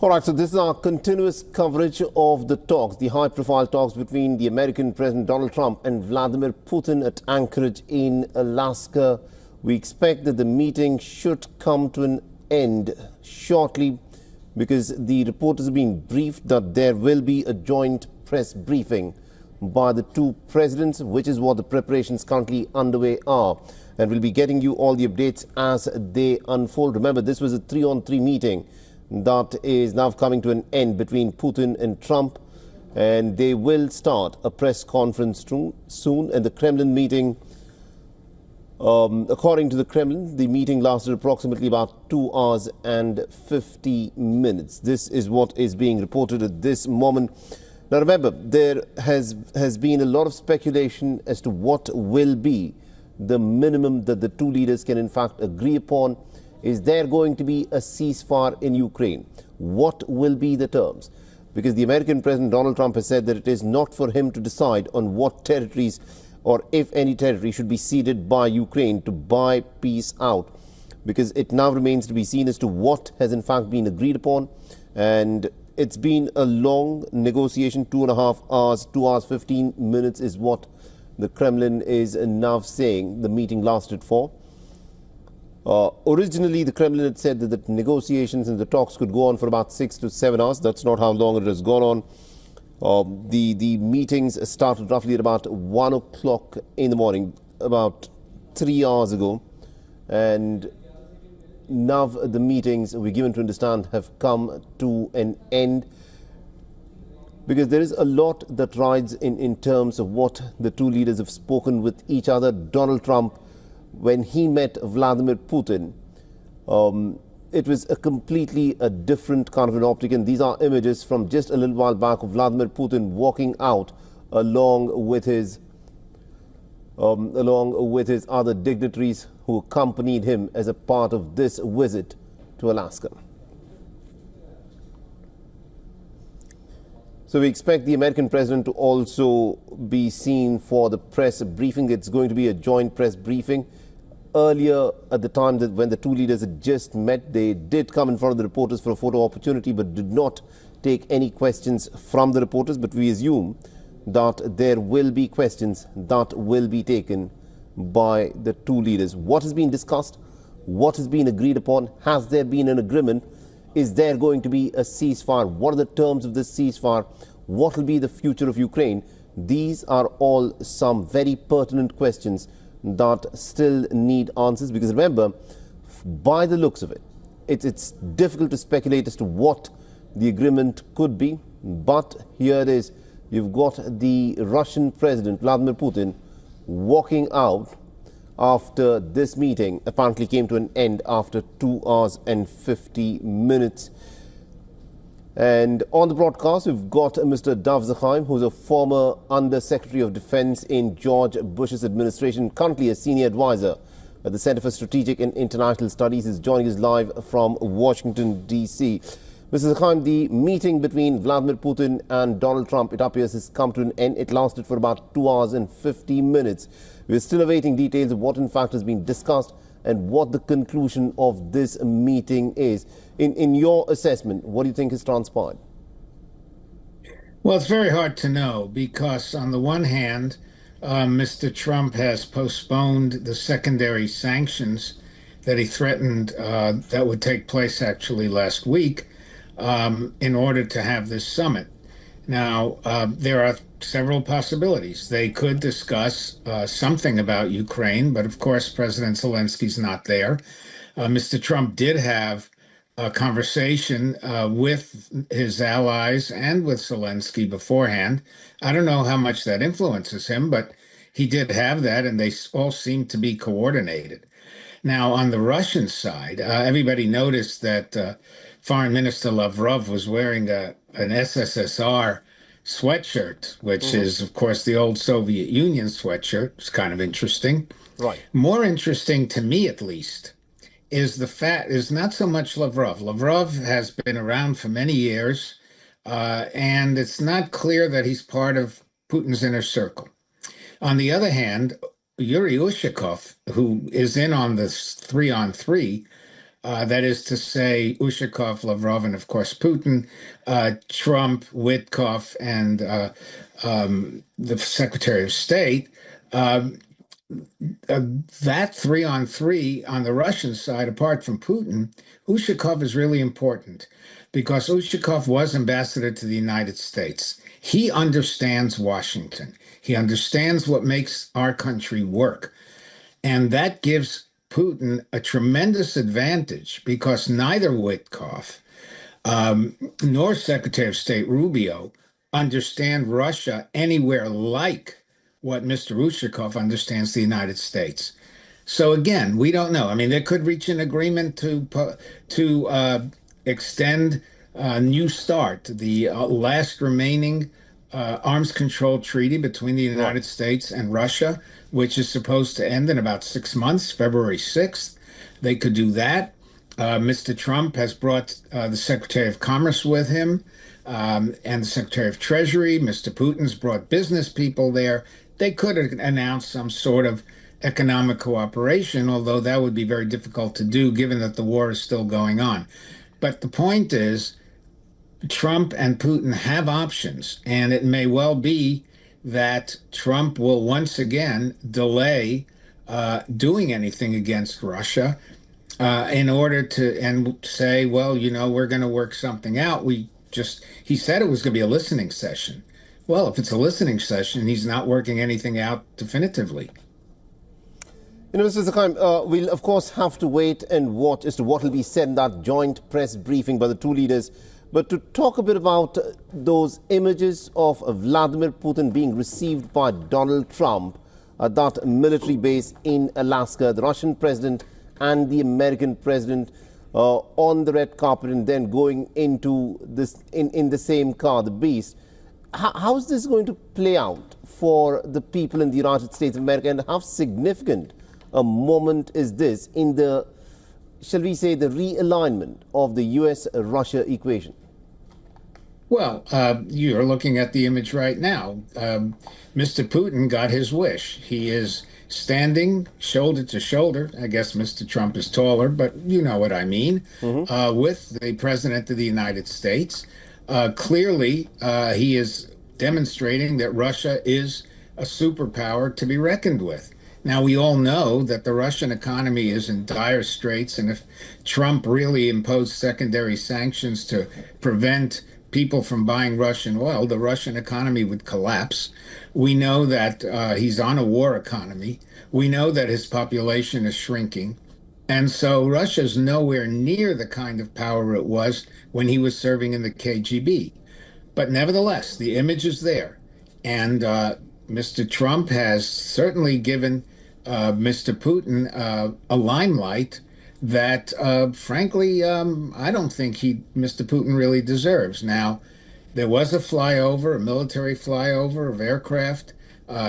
All right, so this is our continuous coverage of the talks, the high-profile talks between the American President Donald Trump and Vladimir Putin at Anchorage in Alaska. We expect that the meeting should come to an end shortly because the reporters have been briefed that there will be a joint press briefing by the two presidents, which is what the preparations currently underway are. And we'll be getting you all the updates as they unfold. Remember, this was a 3-on-3 meeting that is now coming to an end between Putin and Trump, and they will start a press conference soon. And the Kremlin meeting, according to the Kremlin, the meeting lasted approximately about 2 hours and 50 minutes. This is what is being reported at this moment. Now remember, there has been a lot of speculation as to what will be the minimum that the two leaders can in fact agree upon. Is there going to be a ceasefire in Ukraine? What will be the terms? Because the American President Donald Trump has said that it is not for him to decide on what territories or if any territory should be ceded by Ukraine to buy peace out, because it now remains to be seen as to what has in fact been agreed upon. And it's been a long negotiation, 2.5 hours, 2 hours, 15 minutes is what the Kremlin is now saying the meeting lasted for. Originally, the Kremlin had said that the negotiations and the talks could go on for about 6 to 7 hours. That's not how long it has gone on. The meetings started roughly at about 1 o'clock in the morning, about 3 hours ago. And now the meetings, we're given to understand, have come to an end, because there is a lot that rides in terms of what the two leaders have spoken with each other. Donald Trump, when he met Vladimir Putin, it was a completely different kind of an optic. And these are images from just a little while back of Vladimir Putin walking out along with his other dignitaries who accompanied him as a part of this visit to Alaska. So we expect the American president to also be seen for the press briefing. It's going to be a joint press briefing. Earlier, at the time that when the two leaders had just met, they did come in front of the reporters for a photo opportunity, but did not take any questions from the reporters. But we assume that there will be questions that will be taken by the two leaders. What has been discussed? What has been agreed upon? Has there been an agreement? Is there going to be a ceasefire? What are the terms of this ceasefire? What will be the future of Ukraine? These are all some very pertinent questions that still need answers, because remember, by the looks of it, it's difficult to speculate as to what the agreement could be. But here it is. You've got the Russian President Vladimir Putin walking out after this meeting apparently came to an end after 2 hours and 50 minutes. And on the broadcast, we've got Mr. Dov Zakhaim, who's a former Under-Secretary of Defense in George Bush's administration, currently a senior advisor at the Center for Strategic and International Studies. Is joining us live from Washington, D.C. Mr. Zakhaim, the meeting between Vladimir Putin and Donald Trump, it appears, has come to an end. It lasted for about 2 hours and 50 minutes. We're still awaiting details of what in fact has been discussed and what the conclusion of this meeting is. In your assessment, what do you think has transpired? Well, it's very hard to know, because on the one hand, Mr. Trump has postponed the secondary sanctions that he threatened that would take place actually last week in order to have this summit. Now, there are several possibilities. They could discuss something about Ukraine, but of course, President Zelensky's not there. Mr. Trump did have a conversation with his allies and with Zelensky beforehand. I don't know how much that influences him, but he did have that, and they all seem to be coordinated. Now, on the Russian side, everybody noticed that Foreign Minister Lavrov was wearing an SSSR sweatshirt, which is, of course, the old Soviet Union sweatshirt. It's kind of interesting. Right. More interesting, to me at least, is the fact is not so much Lavrov. Lavrov has been around for many years, and it's not clear that he's part of Putin's inner circle. On the other hand, Yuri Ushakov, who is in on this 3-on-3, That is to say, Ushakov, Lavrov, and of course Putin, Trump, Witkoff, and the Secretary of State. Um, uh, that 3-on-3 on the Russian side, apart from Putin, Ushakov is really important because Ushakov was ambassador to the United States. He understands Washington. He understands what makes our country work. And that gives Putin a tremendous advantage because neither Witkoff nor Secretary of State Rubio understand Russia anywhere like what Mr. Ushakov understands the United States. So again, we don't know. I mean, they could reach an agreement to extend New START, the last remaining arms control treaty between the United States and Russia, which is supposed to end in about 6 months, February 6th. They could do that. Mr. Trump has brought the Secretary of Commerce with him and the Secretary of Treasury. Mr. Putin's brought business people there. They could announce some sort of economic cooperation, although that would be very difficult to do given that the war is still going on. But the point is, Trump and Putin have options, and it may well be that Trump will once again delay doing anything against Russia in order to and say, well, we're going to work something out. He said it was going to be a listening session. Well, if it's a listening session, he's not working anything out definitively. Mr. Zakheim, we'll of course have to wait and watch as to what will be said in that joint press briefing by the two leaders. But to talk a bit about those images of Vladimir Putin being received by Donald Trump at that military base in Alaska, the Russian president and the American president on the red carpet and then going into this in the same car, the Beast. How is this going to play out for the people in the United States of America, and how significant a moment is this in the, shall we say, the realignment of the US-Russia equation? Well, you're looking at the image right now. Mr. Putin got his wish. He is standing shoulder to shoulder. I guess Mr. Trump is taller, but you know what I mean, with the President of the United States. Clearly, he is demonstrating that Russia is a superpower to be reckoned with. Now, we all know that the Russian economy is in dire straits, and if Trump really imposed secondary sanctions to prevent people from buying Russian oil, the Russian economy would collapse. We know that he's on a war economy. We know that his population is shrinking. And so Russia's nowhere near the kind of power it was when he was serving in the KGB. But nevertheless, the image is there. And Mr. Trump has certainly given Mr. Putin a limelight that, frankly, I don't think Mr. Putin really deserves. Now, there was a military flyover of aircraft.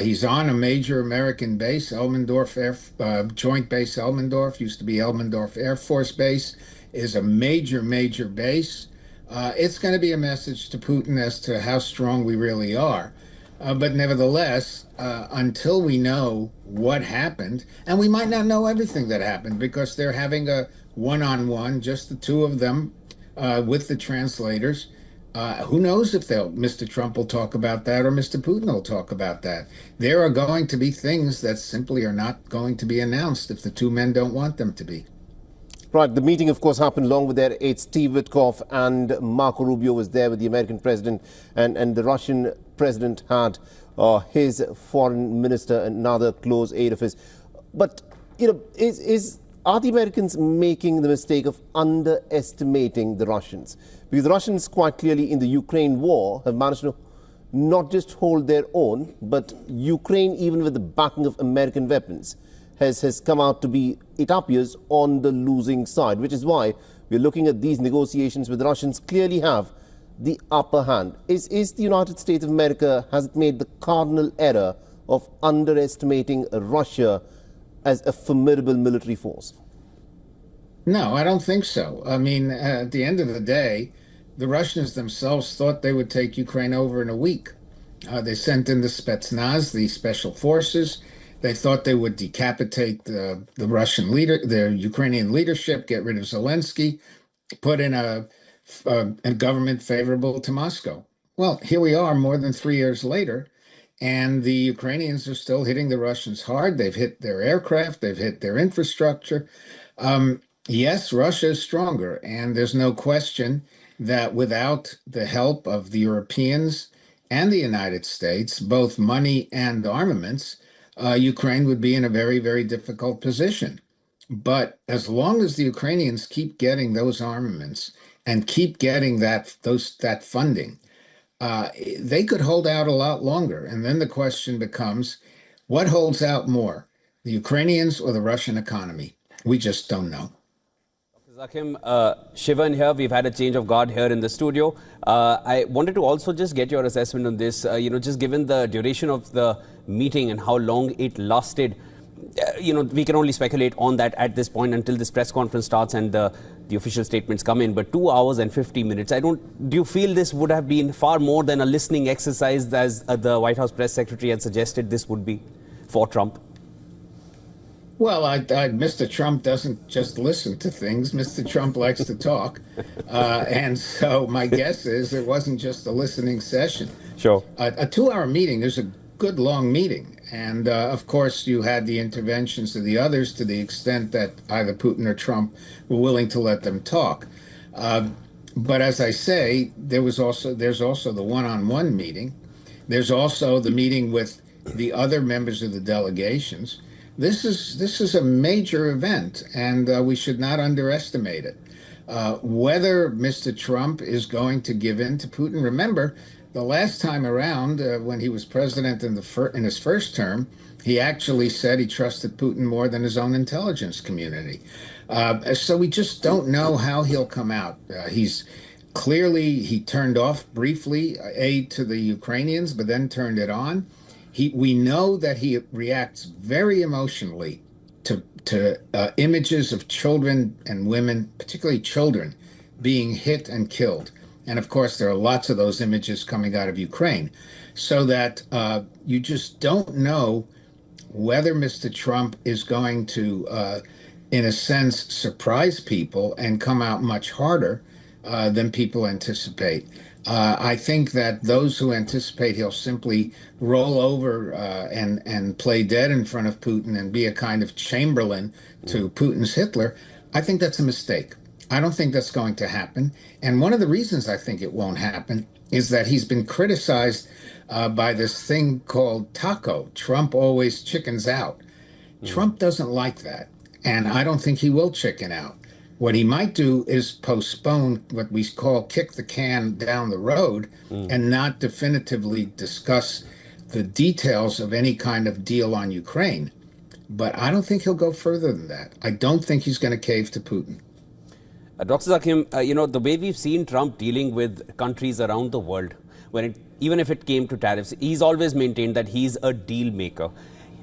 He's on a major American base, Elmendorf Joint Base Elmendorf, used to be Elmendorf Air Force Base, is a major, major base. It's going to be a message to Putin as to how strong we really are. But nevertheless, until we know what happened, and we might not know everything that happened because they're having a one-on-one, just the two of them with the translators. Who knows if Mr. Trump will talk about that or Mr. Putin will talk about that. There are going to be things that simply are not going to be announced if the two men don't want them to be. Right. The meeting, of course, happened along with their aides. Steve Witkoff and Marco Rubio was there with the American president, and the Russian president had his foreign minister, another close aide of his. But, are the Americans making the mistake of underestimating the Russians? Because the Russians, quite clearly, in the Ukraine war, have managed to not just hold their own, but Ukraine, even with the backing of American weapons, has come out to be, it appears, on the losing side, which is why we're looking at these negotiations where the Russians clearly have the upper hand. Is the United States of America, has it made the cardinal error of underestimating Russia as a formidable military force? No, I don't think so. I mean, at the end of the day, the Russians themselves thought they would take Ukraine over in a week. They sent in the Spetsnaz, the special forces. They thought they would decapitate the Russian leader, the Ukrainian leadership, get rid of Zelensky, put in a government favorable to Moscow. Well, here we are more than 3 years later, and the Ukrainians are still hitting the Russians hard. They've hit their aircraft, they've hit their infrastructure. Yes, Russia is stronger, and there's no question that without the help of the Europeans and the United States, both money and armaments, Ukraine would be in a very, very difficult position. But as long as the Ukrainians keep getting those armaments and keep getting that funding, they could hold out a lot longer. And then the question becomes, what holds out more, the Ukrainians or the Russian economy? We just don't know. Zakim, Shivan here. We've had a change of guard here in the studio. I wanted to also just get your assessment on this. Just given the duration of the meeting and how long it lasted, we can only speculate on that at this point until this press conference starts and the official statements come in. But 2 hours and 50 minutes, do you feel this would have been far more than a listening exercise as the White House press secretary had suggested this would be for Trump? Well, Mr. Trump doesn't just listen to things. Mr. Trump likes to talk. And so my guess is it wasn't just a listening session. Sure. A 2-hour meeting is a good long meeting. And of course, you had the interventions of the others to the extent that either Putin or Trump were willing to let them talk. But as I say, there's also the one-on-one meeting. There's also the meeting with the other members of the delegations. This is a major event, and we should not underestimate it. Whether Mr. Trump is going to give in to Putin, remember, the last time around, when he was president in his first term, he actually said he trusted Putin more than his own intelligence community. So we just don't know how he'll come out. He turned off briefly aid to the Ukrainians, but then turned it on. We know that he reacts very emotionally to images of children and women, particularly children, being hit and killed. And of course, there are lots of those images coming out of Ukraine. So that you just don't know whether Mr. Trump is going to, in a sense, surprise people and come out much harder than people anticipate. I think that those who anticipate he'll simply roll over and play dead in front of Putin and be a kind of Chamberlain to Putin's Hitler, I think that's a mistake. I don't think that's going to happen. And one of the reasons I think it won't happen is that he's been criticized by this thing called TACO. Trump always chickens out. Trump doesn't like that. And I don't think he will chicken out. What he might do is postpone what we call kick the can down the road and not definitively discuss the details of any kind of deal on Ukraine. But I don't think he'll go further than that. I don't think he's going to cave to Putin. Dr. Zakim, the way we've seen Trump dealing with countries around the world, even if it came to tariffs, he's always maintained that he's a deal maker.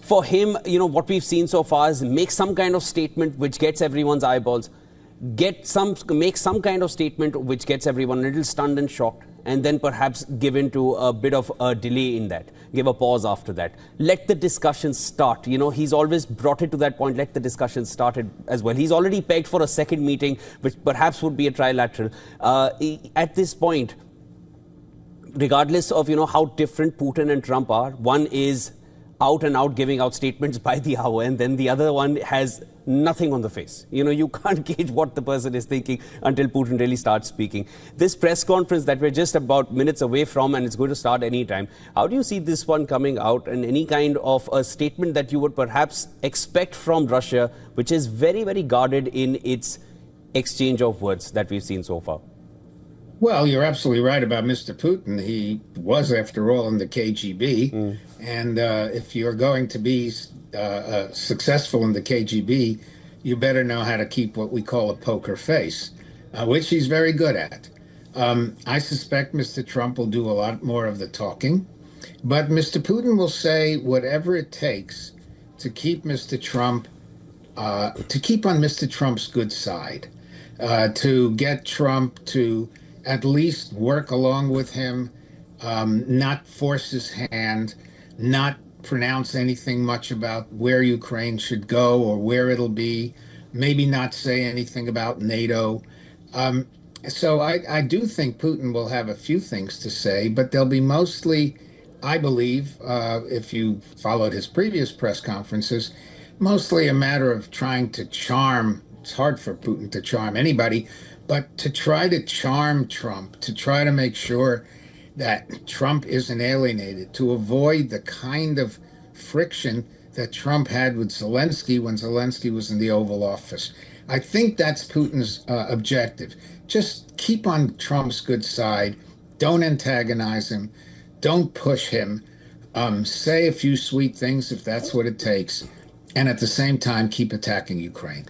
For him, what we've seen so far is make some kind of statement which gets everyone's eyeballs, make some kind of statement which gets everyone a little stunned and shocked, and then perhaps give into a bit of a delay in that, give a pause after that. Let the discussion start. He's always brought it to that point, let the discussion start as well. He's already pegged for a second meeting, which perhaps would be a trilateral. At this point, regardless of, how different Putin and Trump are, one is out and out giving out statements by the hour, and then the other one has nothing on the face. You can't gauge what the person is thinking until Putin really starts speaking. This press conference that we're just about minutes away from, and it's going to start any time, how do you see this one coming out, and any kind of a statement that you would perhaps expect from Russia, which is very, very guarded in its exchange of words that we've seen so far? Well, you're absolutely right about Mr. Putin. He was, after all, in the KGB. And if you're going to be successful in the KGB, you better know how to keep what we call a poker face, which he's very good at. I suspect Mr. Trump will do a lot more of the talking, but Mr. Putin will say whatever it takes to keep Mr. Trump, to keep on Mr. Trump's good side, to get Trump to at least work along with him, not force his hand, not pronounce anything much about where Ukraine should go or where it'll be, maybe not say anything about NATO. Um, so I do think Putin will have a few things to say, but they'll be mostly, I believe, if you followed his previous press conferences, mostly a matter of trying to charm. It's hard for Putin to charm anybody, but to try to charm Trump, to try to make sure that Trump isn't alienated, to avoid the kind of friction that Trump had with Zelensky when Zelensky was in the Oval Office. I think that's Putin's objective. Just keep on Trump's good side. Don't antagonize him. Don't push him. Say a few sweet things if that's what it takes. And at the same time, keep attacking Ukraine.